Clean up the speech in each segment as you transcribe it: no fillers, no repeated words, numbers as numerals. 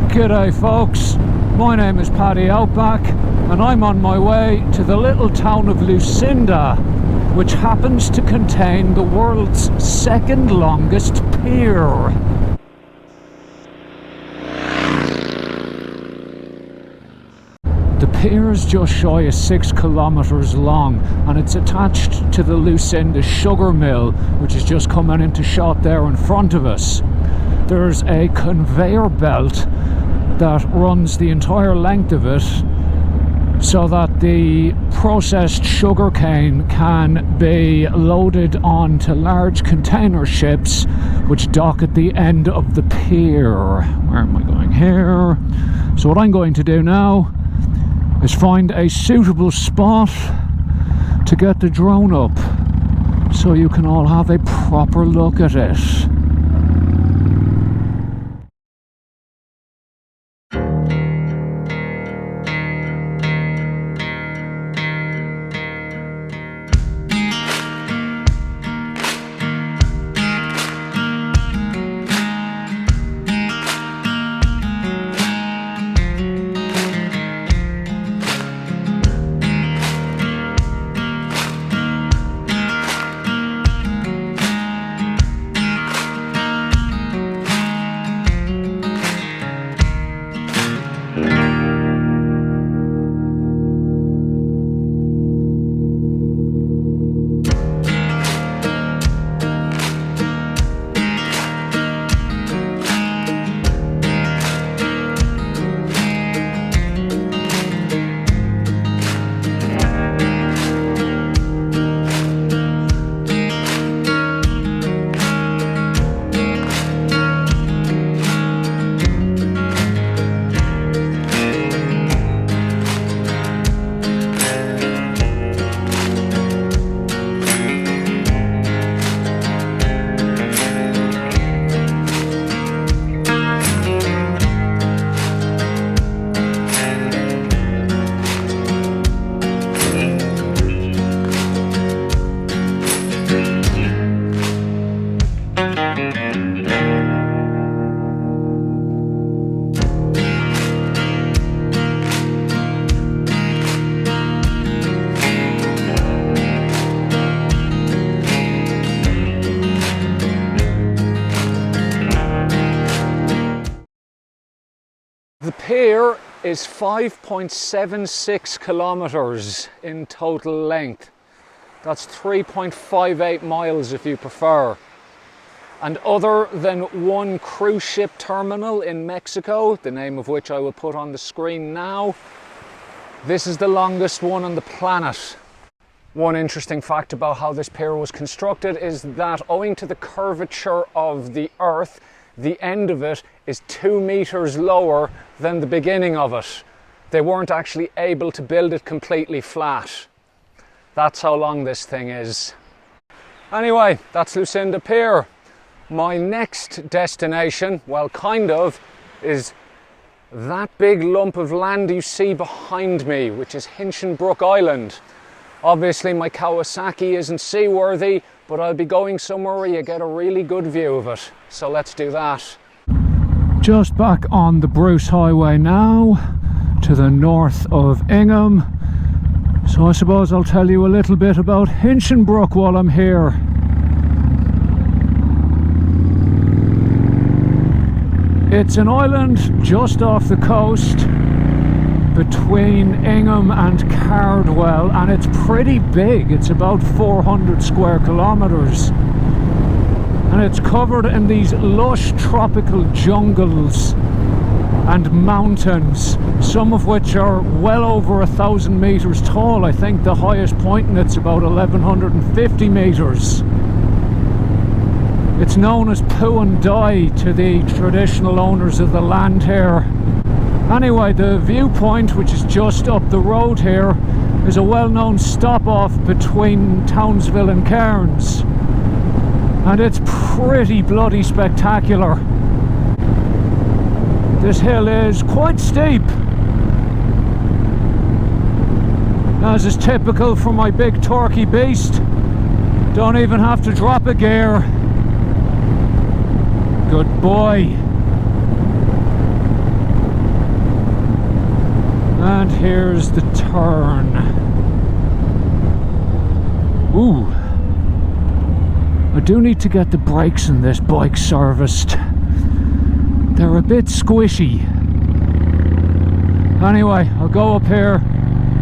G'day folks, my name is Paddy Outback and I'm on my way to the little town of Lucinda, which happens to contain the world's second longest pier. The pier is just shy of 6 kilometres long and it's attached to the Lucinda sugar mill, which is just coming into shot there in front of us. There's a conveyor belt that runs the entire length of it so that the processed sugarcane can be loaded onto large container ships which dock at the end of the pier. Where am I going here? So what I'm going to do now is find a suitable spot to get the drone up so you can all have a proper look at it. The pier is 5.76 kilometres in total length. That's 3.58 miles if you prefer. And other than one cruise ship terminal in Mexico, the name of which I will put on the screen now, this is the longest one on the planet. One interesting fact about how this pier was constructed is that owing to the curvature of the Earth, the end of it is 2 meters lower than the beginning of it. They weren't actually able to build it completely flat. That's how long this thing is. Anyway, that's Lucinda Pier. My next destination, well, kind of, is that big lump of land you see behind me, which is Hinchenbrook Island. Obviously my Kawasaki isn't seaworthy, but I'll be going somewhere where you get a really good view of it. So let's do that. Just back on the Bruce Highway now, to the north of Ingham. So I suppose I'll tell you a little bit about Hinchenbrook while I'm here. It's an island just off the coast between Ingham and Cardwell, and it's pretty big. It's about 400 square kilometres. And it's covered in these lush tropical jungles and mountains, some of which are well over 1,000 metres tall. I think the highest point in it's about 1,150 metres. It's known as Poo and Die to the traditional owners of the land here. Anyway, the viewpoint, which is just up the road here, is a well-known stop-off between Townsville and Cairns. And it's pretty bloody spectacular. This hill is quite steep, as is typical for my big torquey beast. Don't even have to drop a gear. Good boy. And here's the turn. Ooh. I do need to get the brakes in this bike serviced. They're a bit squishy. Anyway, I'll go up here,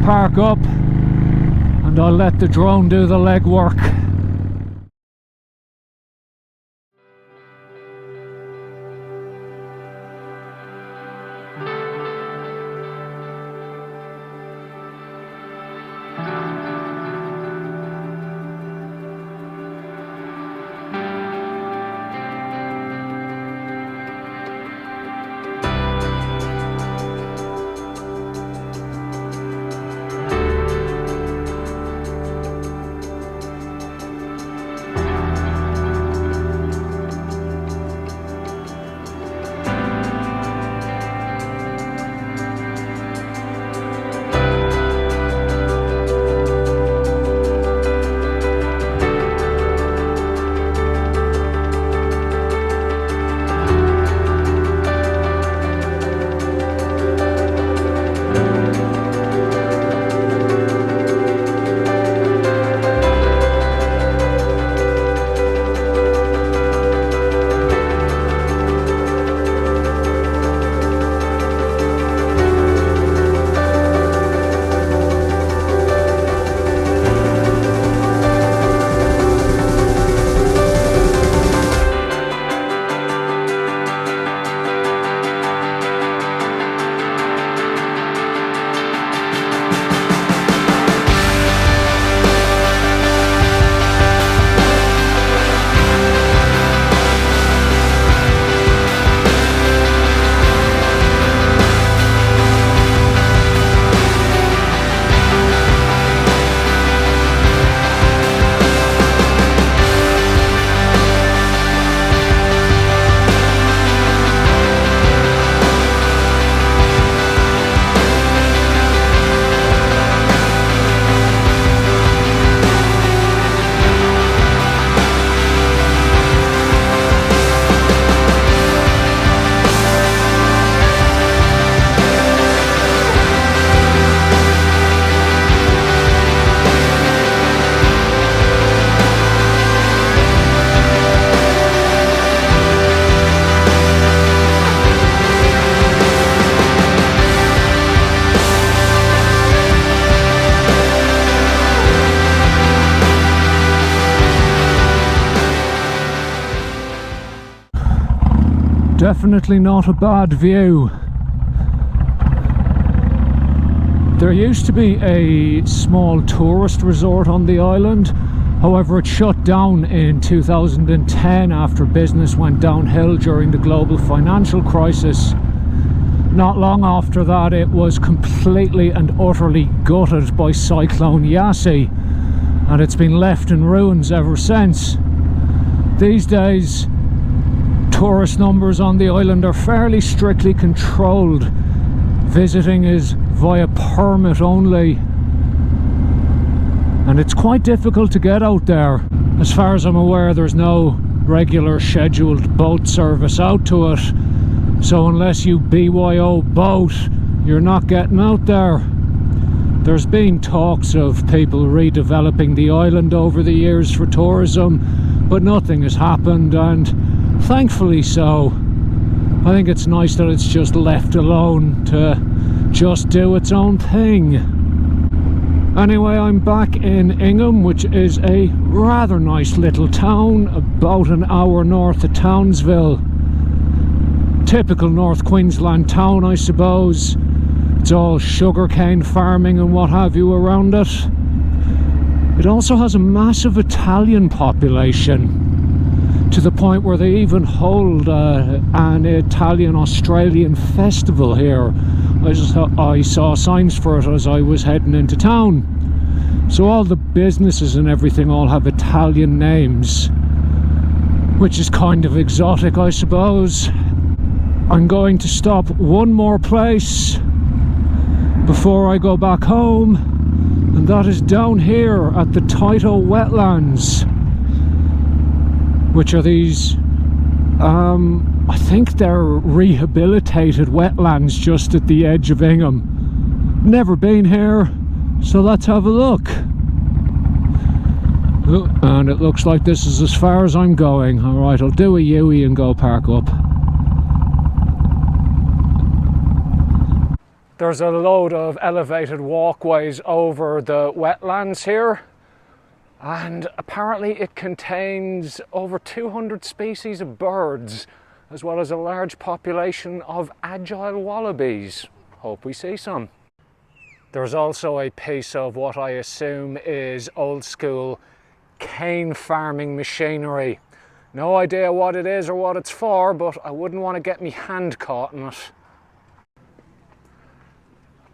park up, and I'll let the drone do the legwork. Definitely not a bad view. There used to be a small tourist resort on the island, however it shut down in 2010 after business went downhill during the global financial crisis. Not long after that it was completely and utterly gutted by Cyclone Yasi, and it's been left in ruins ever since. These days tourist numbers on the island are fairly strictly controlled. Visiting is via permit only, and it's quite difficult to get out there. As far as I'm aware, there's no regular scheduled boat service out to it, so unless you BYO boat, you're not getting out there. There's been talks of people redeveloping the island over the years for tourism, but nothing has happened, and thankfully so. I think it's nice that it's just left alone to just do its own thing. Anyway, I'm back in Ingham, which is a rather nice little town, about an hour north of Townsville. Typical North Queensland town, I suppose. It's all sugarcane farming and what have you around it. It also has a massive Italian population, to the point where they even hold an Italian-Australian festival here. I saw signs for it as I was heading into town. So all the businesses and everything all have Italian names, which is kind of exotic, I suppose. I'm going to stop one more place before I go back home, and that is down here at the Tyto Wetlands, which are these, I think they're rehabilitated wetlands just at the edge of Ingham. Never been here, so let's have a look. Oh, and it looks like this is as far as I'm going. Alright, I'll do a U-ey and go park up. There's a load of elevated walkways over the wetlands here, and apparently it contains over 200 species of birds, as well as a large population of agile wallabies. Hope we see some. There's also a piece of what I assume is old school cane farming machinery. No idea what it is or what it's for, but I wouldn't want to get me hand caught in it.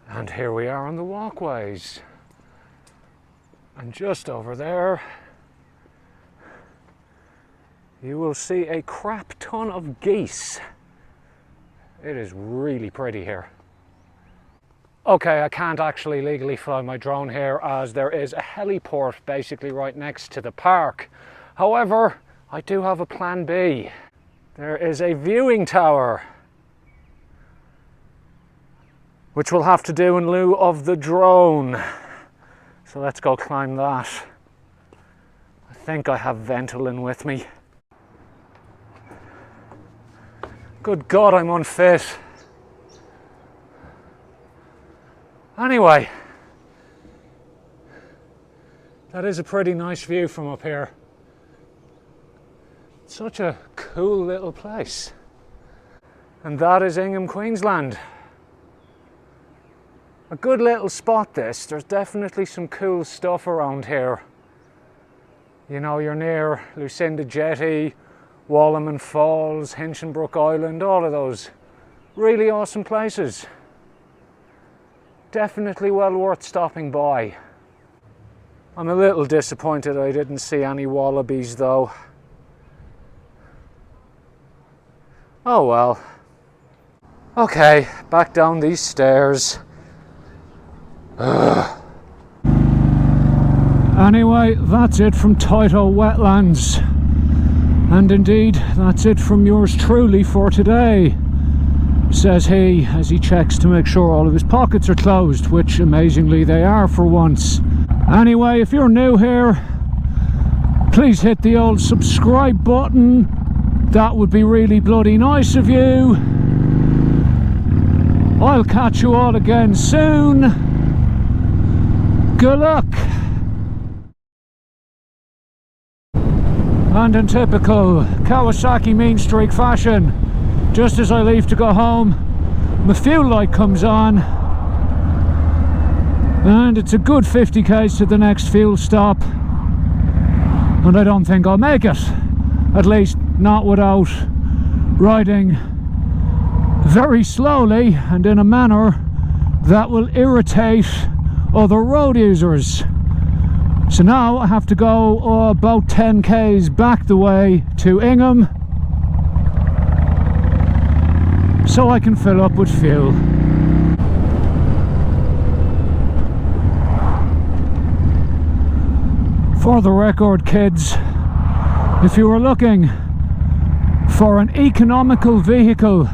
And here we are on the walkways. And just over there, you will see a crap ton of geese. It is really pretty here. Okay, I can't actually legally fly my drone here as there is a heliport basically right next to the park. However, I do have a plan B. There is a viewing tower, which we'll have to do in lieu of the drone. So let's go climb that. I think I have Ventolin with me. Good God, I'm unfit. Anyway, that is a pretty nice view from up here. Such a cool little place. And that is Ingham, Queensland. A good little spot this. There's definitely some cool stuff around here. You know, you're near Lucinda Jetty, Wallerman Falls, Hinchinbrook Island, all of those really awesome places. Definitely well worth stopping by. I'm a little disappointed I didn't see any wallabies though. Oh well. Okay, back down these stairs. Ugh. Anyway, that's it from Tyto Wetlands. And indeed, that's it from yours truly for today, says he as he checks to make sure all of his pockets are closed, which amazingly they are for once. Anyway, if you're new here, please hit the old subscribe button. That would be really bloody nice of you. I'll catch you all again soon. Good luck. And in typical Kawasaki Meanstreak fashion, just as I leave to go home, my fuel light comes on and it's a good 50 k's to the next fuel stop, and I don't think I'll make it, at least not without riding very slowly and in a manner that will irritate other road users. So now I have to go about 10 k's back the way to Ingham so I can fill up with fuel. For the record, kids, if you were looking for an economical vehicle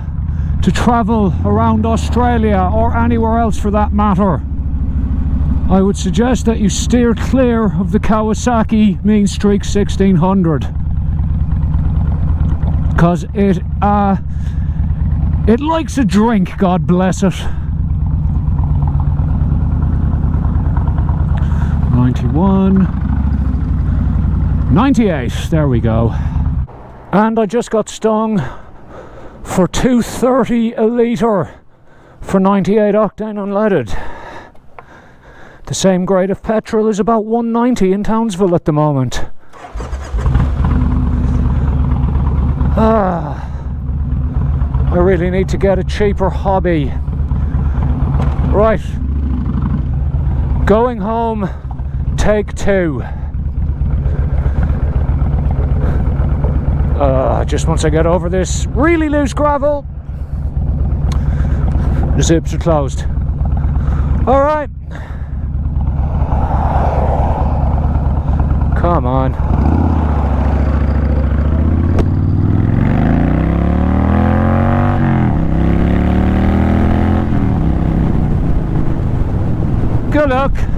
to travel around Australia or anywhere else for that matter, I would suggest that you steer clear of the Kawasaki Meanstreak 1600, because it likes a drink, God bless it. 91, 98, there we go. And I just got stung for $2.30 a litre for 98 octane unleaded. The same grade of petrol is about $1.90 in Townsville at the moment. I really need to get a cheaper hobby. Right, going home, take 2. Just once I get over this really loose gravel, the zips are closed. Alright. Come on. Good luck.